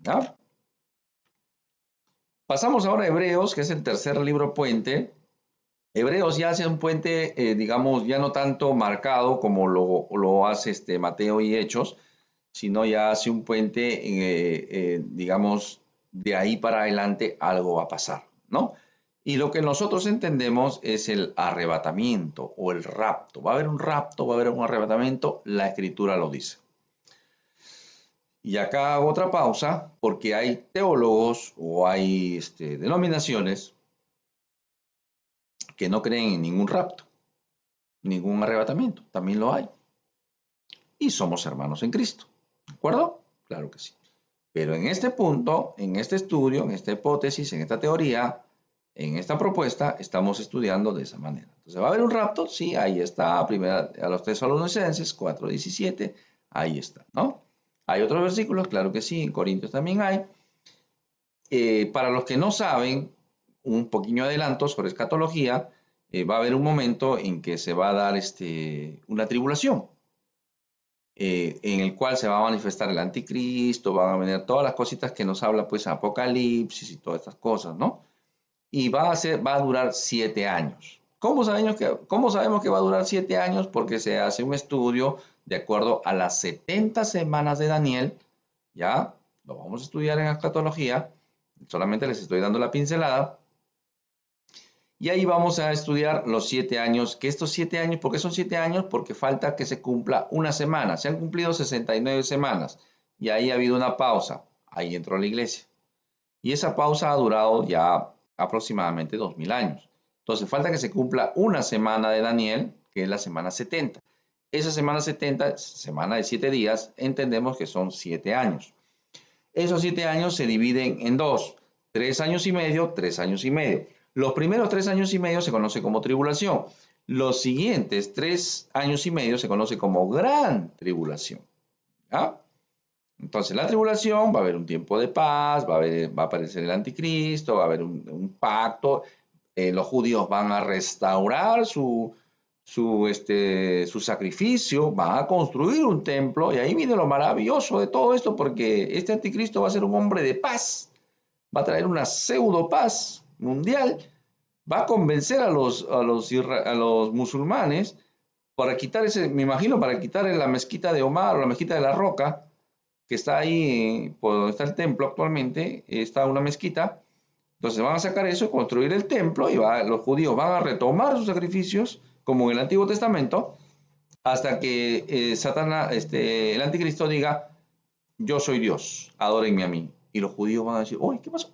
¿Ya? Pasamos ahora a Hebreos, que es el tercer libro puente. Hebreos ya hace un puente, digamos, ya no tanto marcado como lo hace Mateo y Hechos, sino ya hace un puente, digamos, de ahí para adelante algo va a pasar, ¿no? Y lo que nosotros entendemos es el arrebatamiento o el rapto. Va a haber un rapto, va a haber un arrebatamiento, la escritura lo dice. Y acá hago otra pausa porque hay teólogos o hay denominaciones que no creen en ningún rapto, ningún arrebatamiento. También lo hay. Y somos hermanos en Cristo. ¿De acuerdo? Claro que sí. Pero en este punto, en este estudio, en esta hipótesis, en esta teoría, en esta propuesta, estamos estudiando de esa manera. Entonces, ¿va a haber un rapto? Sí, ahí está. Primera a los Tesalonicenses 4:17. Ahí está, ¿no? Hay otros versículos, claro que sí. En Corintios también hay. Para los que no saben, un poquito adelanto sobre escatología, va a haber un momento en que se va a dar una tribulación, en el cual se va a manifestar el anticristo, van a venir todas las cositas que nos habla pues Apocalipsis y todas estas cosas, ¿no? Y va a durar 7 años. ¿Cómo sabemos que va a durar 7 años? Porque se hace un estudio de acuerdo a las 70 semanas de Daniel, ya, lo vamos a estudiar en escatología, solamente les estoy dando la pincelada, y ahí vamos a estudiar los 7 años, que estos 7 años, ¿por qué son 7 años? Porque falta que se cumpla una semana. Se han cumplido 69 semanas y ahí ha habido una pausa. Ahí entró la iglesia. Y esa pausa ha durado ya aproximadamente 2000 años. Entonces falta que se cumpla una semana de Daniel, que es la semana 70. Esa semana 70, semana de 7 días, entendemos que son 7 años. Esos 7 años se dividen en dos, 3 años y medio, 3 años y medio. Los primeros 3 años y medio se conoce como tribulación. Los siguientes 3 años y medio se conoce como gran tribulación. ¿Ya? Entonces, la tribulación va a haber un tiempo de paz, va a aparecer el anticristo, va a haber un pacto, los judíos van a restaurar su sacrificio, van a construir un templo, y ahí viene lo maravilloso de todo esto, porque este anticristo va a ser un hombre de paz, va a traer una pseudo paz mundial, va a convencer a los musulmanes para quitar me imagino, para quitar la mezquita de Omar o la mezquita de la Roca, que está ahí, por donde está el templo actualmente, está una mezquita. Entonces van a sacar eso, construir el templo y los judíos van a retomar sus sacrificios, como en el Antiguo Testamento, hasta que Satanás, el anticristo diga, yo soy Dios, adórenme a mí. Y los judíos van a decir, uy, ¿qué pasó?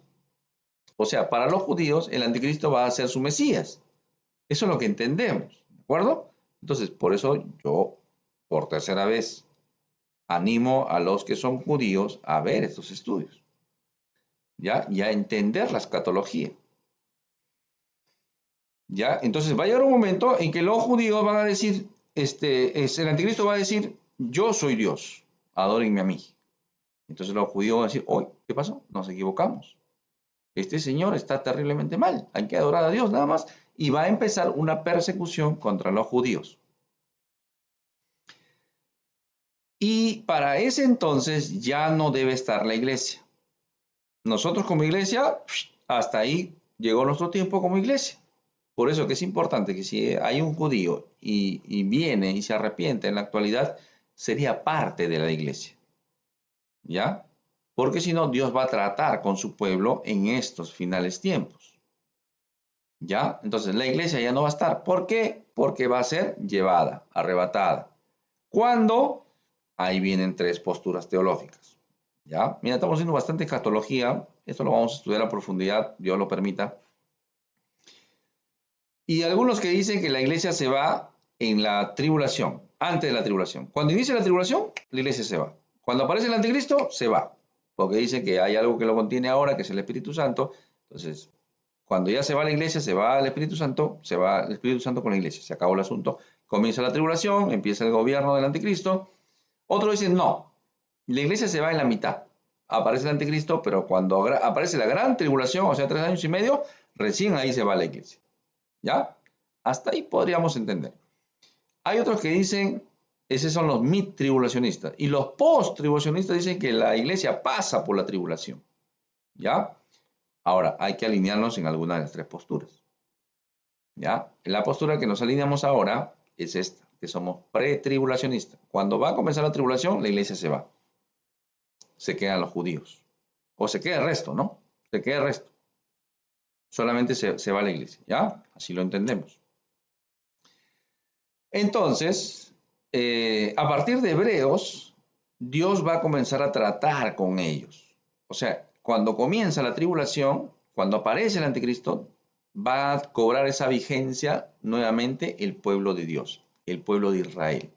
O sea, para los judíos el anticristo va a ser su Mesías. Eso es lo que entendemos, ¿de acuerdo? Entonces, por eso yo, por tercera vez, animo a los que son judíos a ver estos estudios, ¿ya? Y a entender la escatología, ¿ya? Entonces va a llegar un momento en que los judíos van a decir, el anticristo va a decir, yo soy Dios, adórenme a mí. Entonces los judíos van a decir, oye, ¿qué pasó? Nos equivocamos. Este señor está terriblemente mal, hay que adorar a Dios nada más. Y va a empezar una persecución contra los judíos. Y para ese entonces ya no debe estar la iglesia. Nosotros como iglesia, hasta ahí llegó nuestro tiempo como iglesia. Por eso que es importante que si hay un judío y viene y se arrepiente en la actualidad, sería parte de la iglesia. ¿Ya? Porque si no, Dios va a tratar con su pueblo en estos finales tiempos. ¿Ya? Entonces la iglesia ya no va a estar. ¿Por qué? Porque va a ser llevada, arrebatada. ¿Cuándo? Ahí vienen tres posturas teológicas. ¿Ya? Mira, estamos haciendo bastante escatología. Esto lo vamos a estudiar a profundidad, Dios lo permita. Y algunos que dicen que la iglesia se va en la tribulación, antes de la tribulación. Cuando inicia la tribulación, la iglesia se va. Cuando aparece el anticristo, se va. Porque dicen que hay algo que lo contiene ahora, que es el Espíritu Santo. Entonces, cuando ya se va la iglesia, se va el Espíritu Santo, se va el Espíritu Santo con la iglesia. Se acabó el asunto. Comienza la tribulación, empieza el gobierno del anticristo. Otros dicen, no, la iglesia se va en la mitad. Aparece el anticristo, pero cuando aparece la gran tribulación, o sea, 3 años y medio, recién ahí se va la iglesia. ¿Ya? Hasta ahí podríamos entender. Hay otros que dicen, Esos son los mid-tribulacionistas. Y los post-tribulacionistas dicen que la iglesia pasa por la tribulación. ¿Ya? Ahora, hay que alinearnos en alguna de las tres posturas. ¿Ya? La postura que nos alineamos ahora es esta, que somos pre-tribulacionistas. Cuando va a comenzar la tribulación, la iglesia se va. Se quedan los judíos. O se queda el resto, ¿no? Se queda el resto. Solamente se va a la iglesia, ¿ya? Así lo entendemos. Entonces, a partir de Hebreos, Dios va a comenzar a tratar con ellos. O sea, cuando comienza la tribulación, cuando aparece el anticristo, va a cobrar esa vigencia nuevamente el pueblo de Dios, el pueblo de Israel,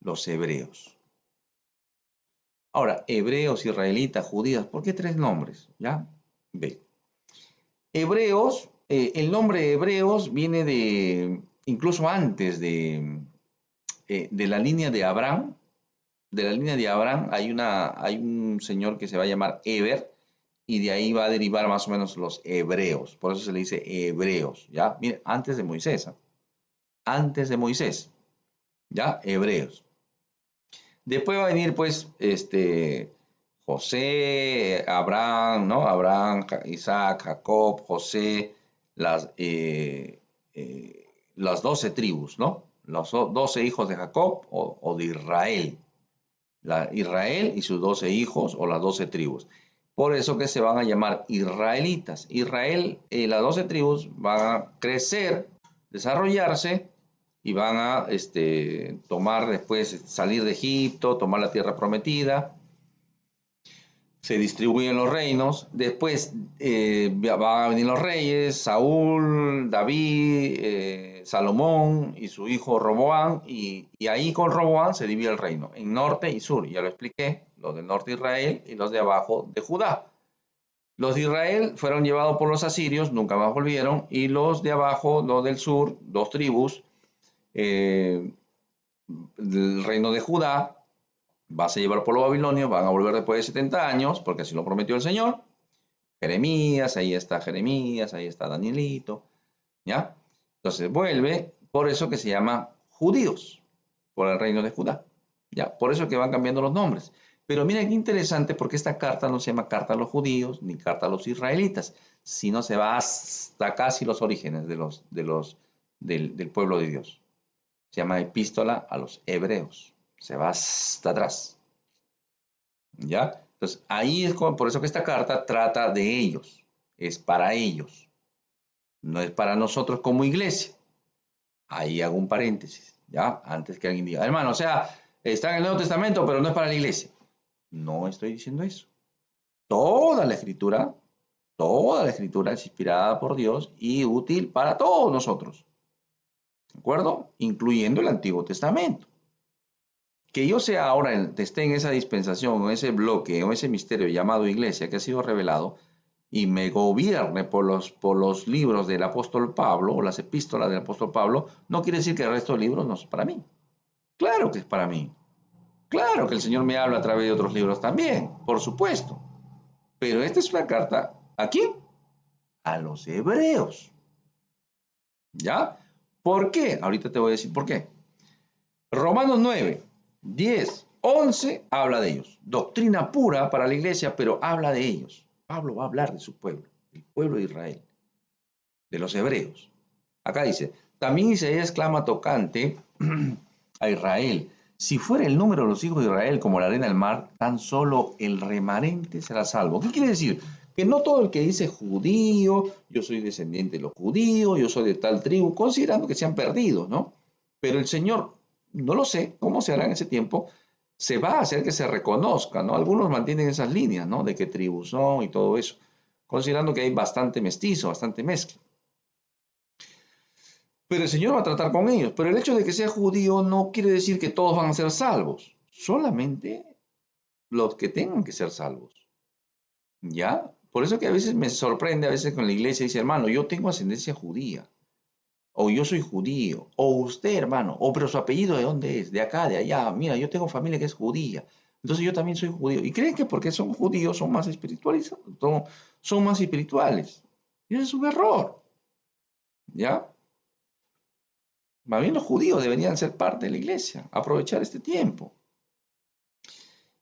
los hebreos. Ahora, hebreos, israelitas, judíos, ¿por qué tres nombres? ¿Ya? Ve. Hebreos, el nombre hebreos viene de, incluso antes de la línea de Abraham. De la línea de Abraham hay un señor que se va a llamar Eber, y de ahí va a derivar más o menos los hebreos. Por eso se le dice hebreos, ¿ya? Mire, antes de Moisés, ¿eh? Antes de Moisés, ¿ya? Hebreos. Después va a venir, pues, José, Abraham, ¿no? Abraham, Isaac, Jacob, José, las 12 tribus, ¿no? Los 12 hijos de Jacob o de Israel. Israel y sus 12 hijos o las 12 tribus. Por eso que se van a llamar israelitas. Israel, las 12 tribus van a crecer, desarrollarse y van a tomar después, salir de Egipto, tomar la tierra prometida. Se distribuyen los reinos. Después van a venir los reyes, Saúl, David, Salomón y su hijo Roboam. Y ahí con Roboam se divide el reino en norte y sur. Ya lo expliqué, los del norte de Israel y los de abajo de Judá. Los de Israel fueron llevados por los asirios, nunca más volvieron. Y los de abajo, los del sur, dos tribus, del reino de Judá, vas a llevar por los babilonios, van a volver después de 70 años, porque así lo prometió el Señor. Jeremías, ahí está Danielito, ¿ya? Entonces vuelve, por eso que se llama judíos, por el reino de Judá, ¿ya? Por eso que van cambiando los nombres. Pero mira qué interesante, porque esta carta no se llama carta a los judíos, ni carta a los israelitas, sino se va hasta casi los orígenes del pueblo de Dios. Se llama epístola a los hebreos, se va hasta atrás. ¿Ya? Entonces, ahí es por eso que esta carta trata de ellos, es para ellos, no es para nosotros como iglesia. Ahí hago un paréntesis, ¿ya? Antes que alguien diga, hermano, o sea, está en el Nuevo Testamento, pero no es para la iglesia. No estoy diciendo eso. Toda la escritura, toda la escritura es inspirada por Dios y útil para todos nosotros, ¿de acuerdo? Incluyendo el Antiguo Testamento. Que yo sea ahora, esté en esa dispensación, o ese bloque, o ese misterio llamado iglesia que ha sido revelado, y me gobierne por los libros del apóstol Pablo, o las epístolas del apóstol Pablo, no quiere decir que el resto de libros no es para mí. Claro que es para mí. Claro que el Señor me habla a través de otros libros también, por supuesto. Pero esta es una carta, ¿a quién? A los hebreos. ¿Ya? ¿Por qué? Ahorita te voy a decir por qué. Romanos 9, 10, 11 habla de ellos. Doctrina pura para la iglesia, pero habla de ellos. Pablo va a hablar de su pueblo, el pueblo de Israel, de los hebreos. Acá dice, también Isaías clama tocante a Israel. Si fuera el número de los hijos de Israel como la arena del mar, tan solo el remanente será salvo. ¿Qué quiere decir? Que no todo el que dice judío, yo soy descendiente de los judíos, yo soy de tal tribu, considerando que se han perdido, ¿no? Pero el Señor, no lo sé cómo se hará en ese tiempo, se va a hacer que se reconozca, ¿no? Algunos mantienen esas líneas, ¿no? De qué tribus son y todo eso, considerando que hay bastante mestizo, bastante mezcla. Pero el Señor va a tratar con ellos. Pero el hecho de que sea judío no quiere decir que todos van a ser salvos. Solamente los que tengan que ser salvos. ¿Ya? Por eso que a veces me sorprende, a veces con la iglesia dice, hermano, yo tengo ascendencia judía. O yo soy judío. O usted, hermano. O pero su apellido ¿de dónde es? De acá, de allá. Mira, yo tengo familia que es judía. Entonces yo también soy judío. Y creen que porque son judíos son más espirituales. Son más espirituales. Y eso es un error. ¿Ya? Más bien los judíos deberían ser parte de la iglesia, aprovechar este tiempo.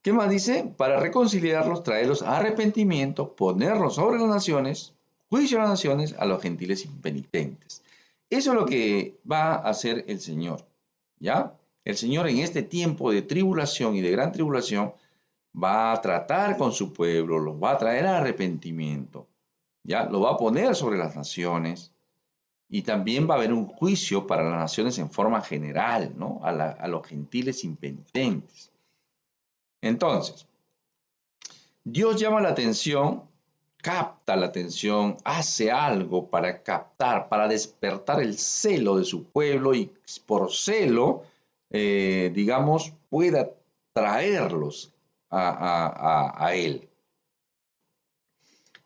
¿Qué más dice? Para reconciliarlos, traerlos a arrepentimiento, ponerlos sobre las naciones, juicio a las naciones, a los gentiles impenitentes. Eso es lo que va a hacer el Señor, ¿ya? El Señor en este tiempo de tribulación y de gran tribulación va a tratar con su pueblo, los va a traer a arrepentimiento, ¿ya? Lo va a poner sobre las naciones y también va a haber un juicio para las naciones en forma general, ¿no? A los gentiles impenitentes. Entonces, Dios llama la atención, capta la atención, hace algo para captar, para despertar el celo de su pueblo y por celo, digamos, pueda traerlos a Él.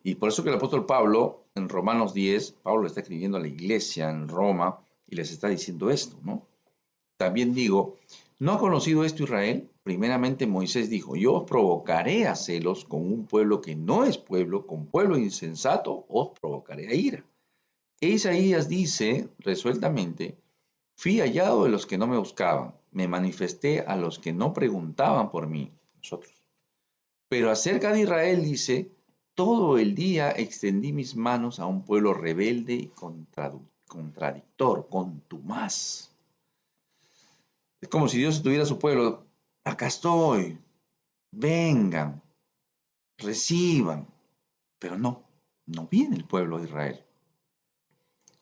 Y por eso que el apóstol Pablo, en Romanos 10, Pablo le está escribiendo a la iglesia en Roma y les está diciendo esto, ¿no? También digo, ¿no ha conocido esto Israel? Primeramente Moisés dijo, yo os provocaré a celos con un pueblo que no es pueblo, con pueblo insensato os provocaré a ira. E Isaías dice resueltamente, fui hallado de los que no me buscaban, me manifesté a los que no preguntaban por mí, nosotros. Pero acerca de Israel dice, todo el día extendí mis manos a un pueblo rebelde y contradictor, contumaz. Es como si Dios estuviera a su pueblo, acá estoy, vengan, reciban, pero no viene el pueblo de Israel.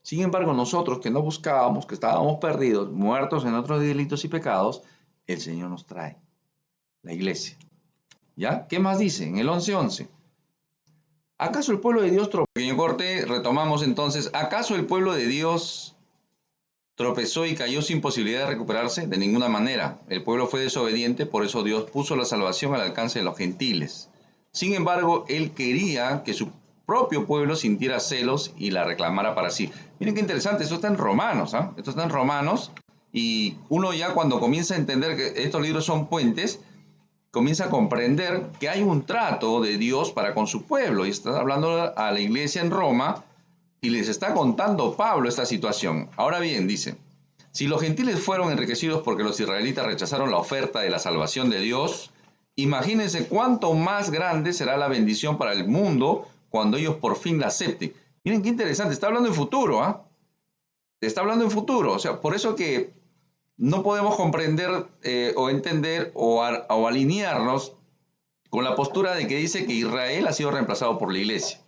Sin embargo, nosotros que no buscábamos, que estábamos perdidos, muertos en otros delitos y pecados, el Señor nos trae, la iglesia. ¿Ya? ¿Qué más dice? En el 11:11. ¿Acaso el pueblo de Dios tropezó? Pequeño corte, retomamos entonces. ¿Acaso el pueblo de Dios tropezó y cayó sin posibilidad de recuperarse? De ninguna manera. El pueblo fue desobediente, por eso Dios puso la salvación al alcance de los gentiles. Sin embargo, Él quería que su propio pueblo sintiera celos y la reclamara para sí. Miren qué interesante, esto está en Romanos, ¿eh? Esto está en Romanos, y uno ya cuando comienza a entender que estos libros son puentes, comienza a comprender que hay un trato de Dios para con su pueblo. Y está hablando a la iglesia en Roma y les está contando Pablo esta situación. Ahora bien, dice, si los gentiles fueron enriquecidos porque los israelitas rechazaron la oferta de la salvación de Dios, imagínense cuánto más grande será la bendición para el mundo cuando ellos por fin la acepten. Miren qué interesante, está hablando en futuro, ¿ah? Está hablando en futuro, o sea, por eso que no podemos comprender o entender o alinearnos con la postura de que dice que Israel ha sido reemplazado por la iglesia.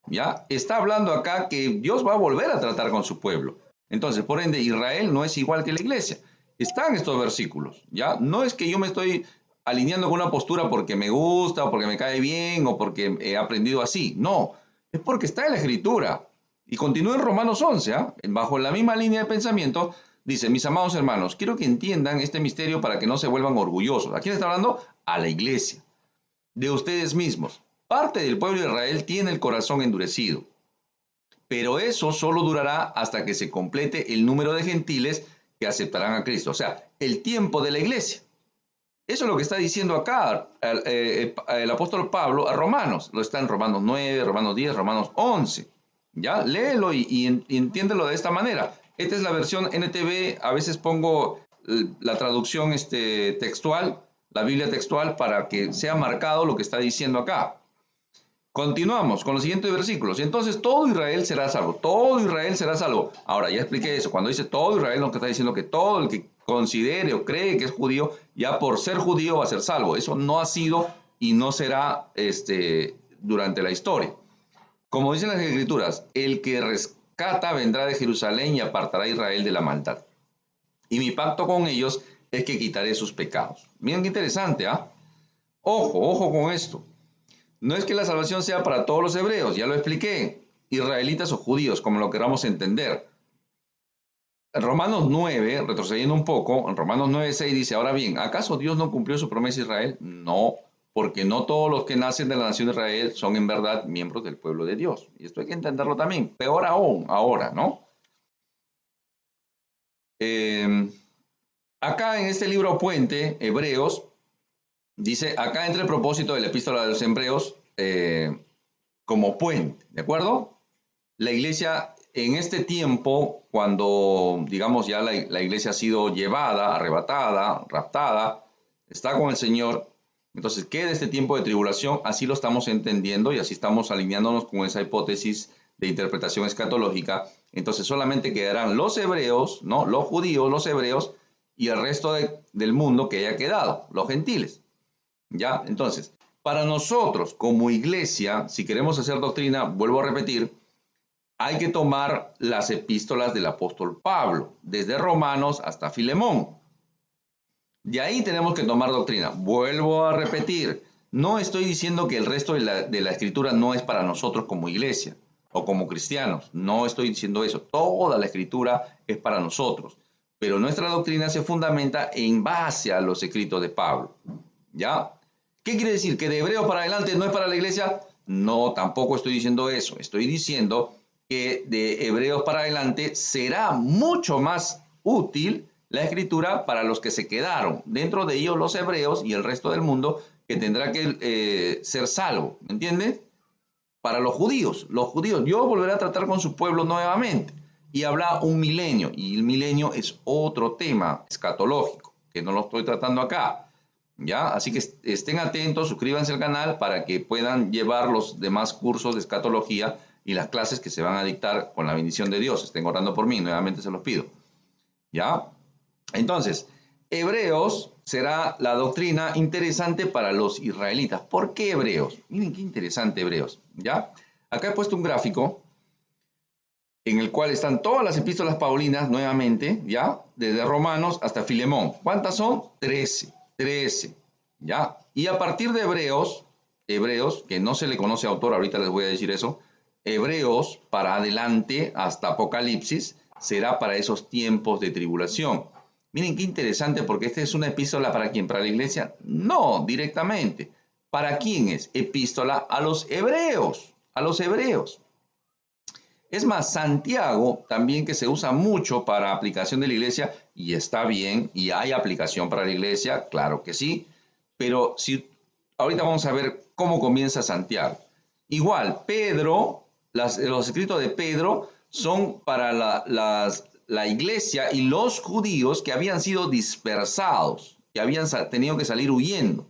¿Ya? Está hablando acá que Dios va a volver a tratar con su pueblo. Entonces, por ende, Israel no es igual que la iglesia. Están estos versículos, ¿ya? No es que yo me estoy alineando con una postura porque me gusta, o porque me cae bien, o porque he aprendido así. No, es porque está en la Escritura. Y continúa en Romanos 11, ¿ah? Bajo la misma línea de pensamiento, dice, mis amados hermanos, quiero que entiendan este misterio para que no se vuelvan orgullosos. ¿A quién está hablando? A la iglesia. De ustedes mismos. Parte del pueblo de Israel tiene el corazón endurecido, pero eso solo durará hasta que se complete el número de gentiles que aceptarán a Cristo, o sea, el tiempo de la iglesia. Eso es lo que está diciendo acá el apóstol Pablo a Romanos. Lo está en Romanos 9, Romanos 10, Romanos 11. ¿Ya? Léelo y entiéndelo de esta manera. Esta es la versión NTV. A veces pongo la traducción textual, la Biblia textual, para que sea marcado lo que está diciendo acá. Continuamos con los siguientes versículos. Entonces todo Israel será salvo. Todo Israel será salvo. Ahora, ya expliqué eso. Cuando dice todo Israel, no está diciendo que todo el que considere o cree que es judío, ya por ser judío va a ser salvo. Eso no ha sido y no será durante la historia. Como dicen las Escrituras, el que rescata vendrá de Jerusalén y apartará a Israel de la maldad. Y mi pacto con ellos es que quitaré sus pecados. Miren qué interesante, ¿ah? Ojo con esto. No es que la salvación sea para todos los hebreos, ya lo expliqué, israelitas o judíos, como lo queramos entender. En Romanos 9, retrocediendo un poco, en Romanos 9:6 dice, ahora bien, ¿acaso Dios no cumplió su promesa a Israel? No, porque no todos los que nacen de la nación de Israel son en verdad miembros del pueblo de Dios. Y esto hay que entenderlo también, peor aún ahora, ¿no? Acá en este libro puente, Hebreos, dice, acá entra el propósito de la epístola de los Hebreos como puente, ¿de acuerdo? La iglesia en este tiempo, cuando, digamos, ya la iglesia ha sido llevada, arrebatada, raptada, está con el Señor, entonces queda este tiempo de tribulación, así lo estamos entendiendo y así estamos alineándonos con esa hipótesis de interpretación escatológica. Entonces solamente quedarán los hebreos, ¿no? Los judíos, los hebreos y el resto del mundo que haya quedado, los gentiles. ¿Ya? Entonces, para nosotros como iglesia, si queremos hacer doctrina, vuelvo a repetir, hay que tomar las epístolas del apóstol Pablo, desde Romanos hasta Filemón. De ahí tenemos que tomar doctrina. Vuelvo a repetir, no estoy diciendo que el resto de la escritura no es para nosotros como iglesia o como cristianos. No estoy diciendo eso. Toda la escritura es para nosotros. Pero nuestra doctrina se fundamenta en base a los escritos de Pablo. ¿Ya? ¿Qué quiere decir? ¿Que de Hebreos para adelante no es para la iglesia? No, tampoco estoy diciendo eso. Estoy diciendo que de Hebreos para adelante será mucho más útil la escritura para los que se quedaron, dentro de ellos los hebreos y el resto del mundo que tendrá que ser salvo, ¿me entiendes? Para los judíos, Dios volverá a tratar con su pueblo nuevamente y habrá un milenio, y el milenio es otro tema escatológico, que no lo estoy tratando acá, ¿ya? Así que estén atentos, suscríbanse al canal para que puedan llevar los demás cursos de escatología y las clases que se van a dictar con la bendición de Dios. Estén orando por mí, nuevamente se los pido, ¿ya? Entonces, Hebreos será la doctrina interesante para los israelitas. ¿Por qué Hebreos? Miren qué interesante Hebreos, ¿ya? Acá he puesto un gráfico en el cual están todas las epístolas paulinas nuevamente, ¿ya? Desde Romanos hasta Filemón. ¿Cuántas son? 13, ¿ya? Y a partir de Hebreos, que no se le conoce autor, ahorita les voy a decir eso, Hebreos para adelante hasta Apocalipsis será para esos tiempos de tribulación. Miren qué interesante, porque esta es una epístola para quién, para la iglesia. No, directamente. ¿Para quién es? Epístola a los hebreos, a los hebreos. Es más, Santiago también, que se usa mucho para aplicación de la iglesia, y está bien, y hay aplicación para la iglesia, claro que sí, pero si ahorita vamos a ver cómo comienza Santiago. Igual, Pedro, los escritos de Pedro son para la iglesia y los judíos que habían sido dispersados, que habían tenido que salir huyendo.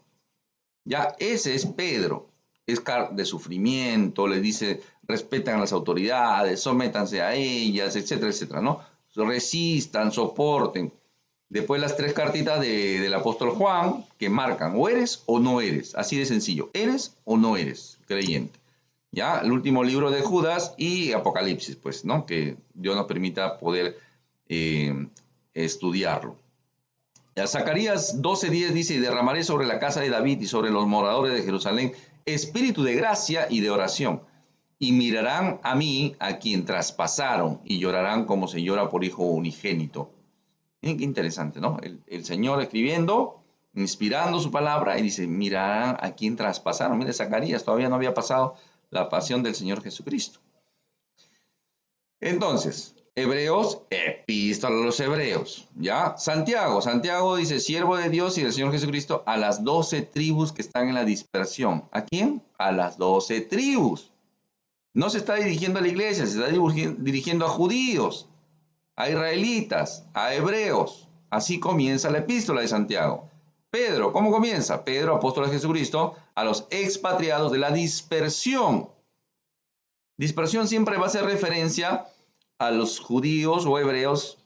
Ya, ese es Pedro. Es de sufrimiento, le dice, respetan a las autoridades, sométanse a ellas, etcétera, etcétera, ¿no? Resistan, soporten. Después las 3 cartitas del apóstol Juan, que marcan, o eres o no eres, así de sencillo, eres o no eres creyente. Ya, el último libro de Judas y Apocalipsis, pues, ¿no? Que Dios nos permita poder estudiarlo. Zacarías 12:10 dice, y derramaré sobre la casa de David y sobre los moradores de Jerusalén espíritu de gracia y de oración, y mirarán a mí, a quien traspasaron, y llorarán como se llora por hijo unigénito. Miren qué interesante, ¿no? El Señor escribiendo, inspirando su palabra, y dice, mirarán a quien traspasaron. Mire, Zacarías todavía no había pasado la pasión del Señor Jesucristo. Entonces, Hebreos, epístola a los hebreos, ¿ya? Santiago dice, siervo de Dios y del Señor Jesucristo, a las 12 tribus que están en la dispersión. ¿A quién? A las 12 tribus. No se está dirigiendo a la iglesia, se está dirigiendo a judíos, a israelitas, a hebreos. Así comienza la epístola de Santiago. Pedro, ¿cómo comienza? Pedro, apóstol de Jesucristo, a los expatriados de la dispersión. Dispersión siempre va a hacer referencia a los judíos o hebreos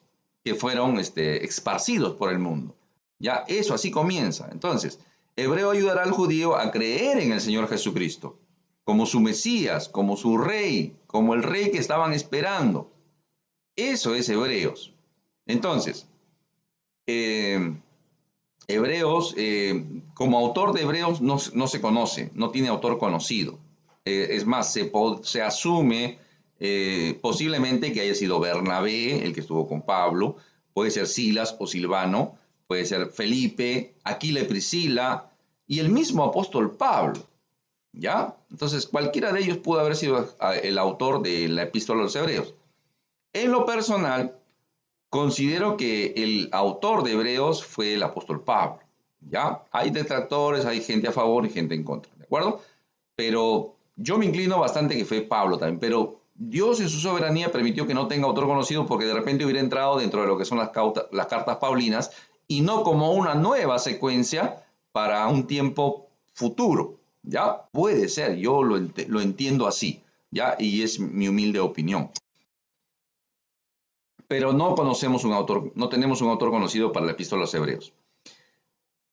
que fueron esparcidos por el mundo. Ya, eso así comienza. Entonces, hebreo ayudará al judío a creer en el Señor Jesucristo, como su Mesías, como su rey, como el rey que estaban esperando. Eso es Hebreos. Entonces, Hebreos, como autor de Hebreos no se conoce, no tiene autor conocido. Es más, se asume posiblemente que haya sido Bernabé, el que estuvo con Pablo, puede ser Silas o Silvano, puede ser Felipe, Aquila y Priscila, y el mismo apóstol Pablo, ¿ya? Entonces, cualquiera de ellos pudo haber sido el autor de la epístola a los hebreos. En lo personal, considero que el autor de Hebreos fue el apóstol Pablo, ¿ya? Hay detractores, hay gente a favor y gente en contra, ¿de acuerdo? Pero yo me inclino bastante que fue Pablo también, pero Dios en su soberanía permitió que no tenga autor conocido porque de repente hubiera entrado dentro de lo que son las cartas paulinas y no como una nueva secuencia para un tiempo futuro. ¿Ya? Puede ser, yo lo entiendo así, ¿ya? Y es mi humilde opinión. Pero no conocemos un autor, no tenemos un autor conocido para la epístola a los Hebreos.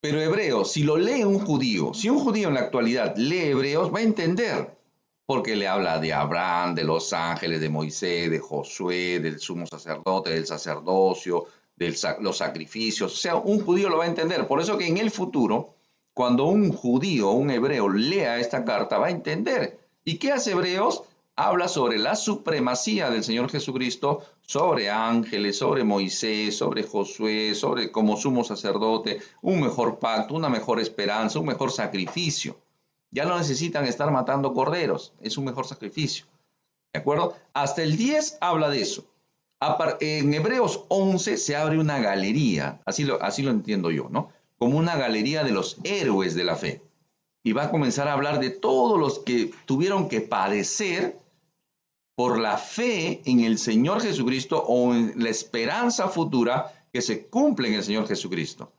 Pero Hebreos, si lo lee un judío, si un judío en la actualidad lee Hebreos, va a entender, porque le habla de Abraham, de los ángeles, de Moisés, de Josué, del sumo sacerdote, del sacerdocio, de los sacrificios. O sea, un judío lo va a entender. Por eso que en el futuro, cuando un judío, un hebreo, lea esta carta, va a entender. ¿Y qué hace Hebreos? Habla sobre la supremacía del Señor Jesucristo, sobre ángeles, sobre Moisés, sobre Josué, sobre como sumo sacerdote, un mejor pacto, una mejor esperanza, un mejor sacrificio. Ya no necesitan estar matando corderos, es un mejor sacrificio. ¿De acuerdo? Hasta el 10 habla de eso. En Hebreos 11 se abre una galería, así lo entiendo yo, ¿no? Como una galería de los héroes de la fe. Y va a comenzar a hablar de todos los que tuvieron que padecer por la fe en el Señor Jesucristo o en la esperanza futura que se cumple en el Señor Jesucristo.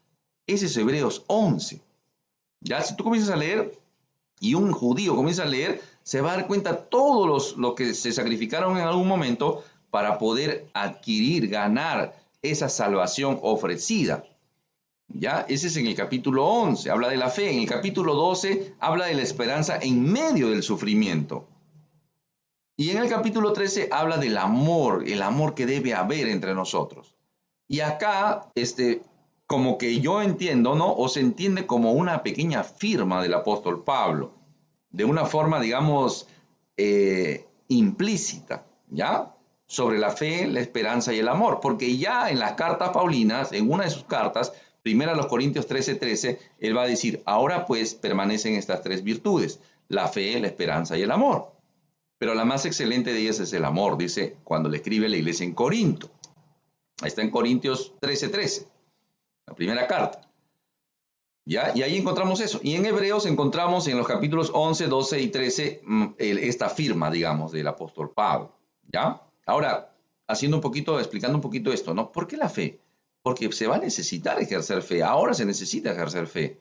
Ese es Hebreos 11. Ya, si tú comienzas a leer y un judío comienza a leer, se va a dar cuenta todos los que se sacrificaron en algún momento para poder adquirir, ganar esa salvación ofrecida. Ya, ese es en el capítulo 11, habla de la fe. En el capítulo 12 habla de la esperanza en medio del sufrimiento. Y en el capítulo 13 habla del amor, el amor que debe haber entre nosotros. Y acá, como que yo entiendo, ¿no? O se entiende como una pequeña firma del apóstol Pablo, de una forma, digamos, implícita, ¿ya? Sobre la fe, la esperanza y el amor. Porque ya en las cartas paulinas, en una de sus cartas, primera a los Corintios 13:13, él va a decir, ahora pues permanecen estas tres virtudes, la fe, la esperanza y el amor. Pero la más excelente de ellas es el amor, dice cuando le escribe la iglesia en Corinto. Ahí está en Corintios 13:13, la primera carta. ¿Ya? Y ahí encontramos eso. Y en Hebreos encontramos en los capítulos 11, 12 y 13 esta firma, digamos, del apóstol Pablo. ¿Ya? Ahora, explicando un poquito esto, ¿no? ¿Por qué la fe? Porque se va a necesitar ejercer fe. Ahora se necesita ejercer fe.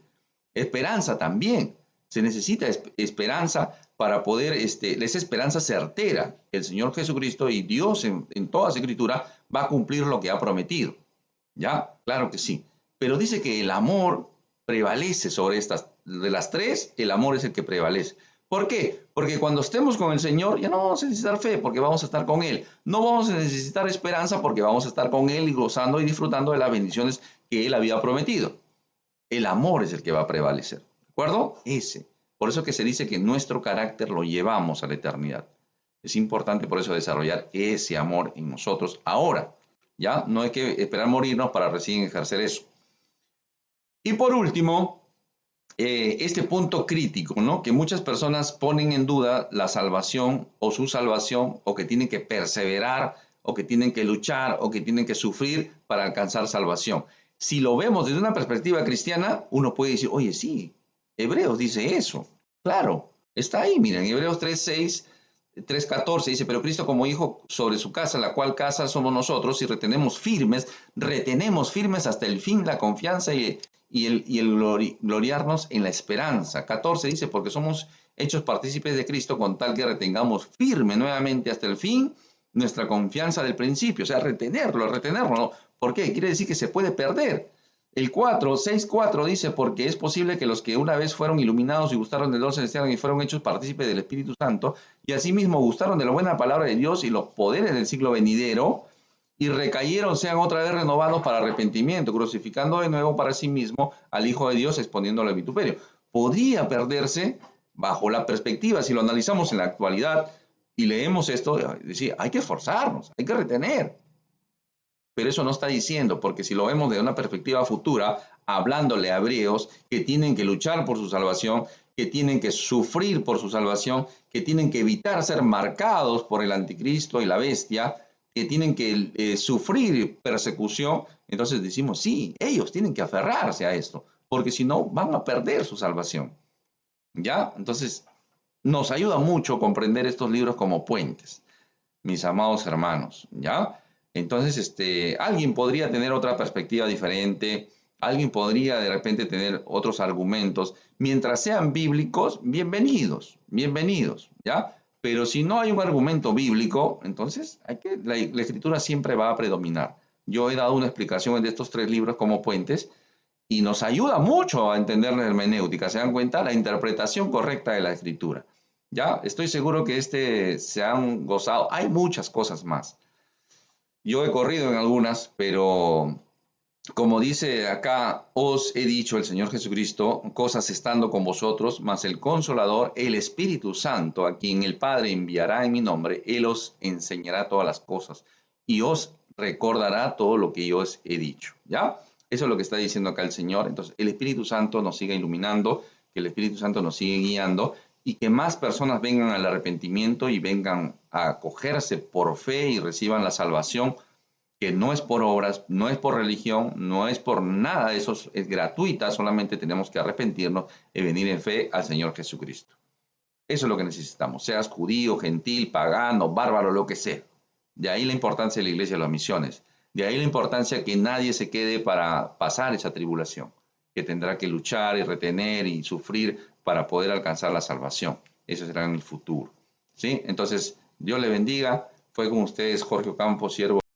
Esperanza también. Se necesita esperanza para poder, es esperanza certera. El Señor Jesucristo y Dios en toda su escritura va a cumplir lo que ha prometido. ¿Ya? Claro que sí. Pero dice que el amor prevalece sobre estas. De las tres, el amor es el que prevalece. ¿Por qué? Porque cuando estemos con el Señor ya no vamos a necesitar fe porque vamos a estar con Él. No vamos a necesitar esperanza porque vamos a estar con Él y gozando y disfrutando de las bendiciones que Él había prometido. El amor es el que va a prevalecer. ¿De acuerdo? Ese. Por eso que se dice que nuestro carácter lo llevamos a la eternidad. Es importante por eso desarrollar ese amor en nosotros ahora. ¿Ya? No hay que esperar morirnos para recién ejercer eso. Y por último, este punto crítico, ¿no? Que muchas personas ponen en duda la salvación o su salvación, o que tienen que perseverar, o que tienen que luchar, o que tienen que sufrir para alcanzar salvación. Si lo vemos desde una perspectiva cristiana, uno puede decir, oye, sí, Hebreos dice eso. Claro, está ahí, miren, Hebreos 3:6, 3:14 dice, pero Cristo como hijo sobre su casa, la cual casa somos nosotros, y retenemos firmes hasta el fin la confianza y el gloriarnos en la esperanza. 14 dice, porque somos hechos partícipes de Cristo con tal que retengamos firme nuevamente hasta el fin nuestra confianza del principio. O sea, retenerlo, ¿no? ¿Por qué? Quiere decir que se puede perder. El 6:4 dice, porque es posible que los que una vez fueron iluminados y gustaron del don celestial y fueron hechos partícipes del Espíritu Santo, y asimismo gustaron de la buena palabra de Dios y los poderes del siglo venidero, y recayeron, sean otra vez renovados para arrepentimiento, crucificando de nuevo para sí mismo al Hijo de Dios, exponiéndolo al vituperio. Podría perderse bajo la perspectiva, si lo analizamos en la actualidad y leemos esto, decir, hay que esforzarnos, hay que retener. Pero eso no está diciendo, porque si lo vemos de una perspectiva futura, hablándole a hebreos que tienen que luchar por su salvación, que tienen que sufrir por su salvación, que tienen que evitar ser marcados por el anticristo y la bestia, que tienen que sufrir persecución, entonces decimos, sí, ellos tienen que aferrarse a esto, porque si no van a perder su salvación. ¿Ya? Entonces, nos ayuda mucho comprender estos libros como puentes. mis amados hermanos, ¿ya? Entonces, alguien podría tener otra perspectiva diferente, alguien podría de repente tener otros argumentos, mientras sean bíblicos, bienvenidos, bienvenidos, ¿ya? Pero si no hay un argumento bíblico, entonces la escritura siempre va a predominar. Yo he dado una explicación de estos tres libros como puentes y nos ayuda mucho a entender la hermenéutica. ¿Se dan cuenta? La interpretación correcta de la escritura. Ya, estoy seguro que se han gozado. Hay muchas cosas más. Yo he corrido en algunas, pero como dice acá, os he dicho el Señor Jesucristo, cosas estando con vosotros, mas el Consolador, el Espíritu Santo, a quien el Padre enviará en mi nombre, Él os enseñará todas las cosas y os recordará todo lo que yo os he dicho. ¿Ya? Eso es lo que está diciendo acá el Señor. Entonces, el Espíritu Santo nos siga iluminando, que el Espíritu Santo nos siga guiando y que más personas vengan al arrepentimiento y vengan a acogerse por fe y reciban la salvación que no es por obras, no es por religión, no es por nada de eso, es gratuita, solamente tenemos que arrepentirnos y venir en fe al Señor Jesucristo. Eso es lo que necesitamos, seas judío, gentil, pagano, bárbaro, lo que sea. De ahí la importancia de la iglesia de las misiones. De ahí la importancia que nadie se quede para pasar esa tribulación, que tendrá que luchar y retener y sufrir para poder alcanzar la salvación. Eso será en el futuro. ¿Sí? Entonces, Dios le bendiga. Fue con ustedes Jorge Ocampo, siervo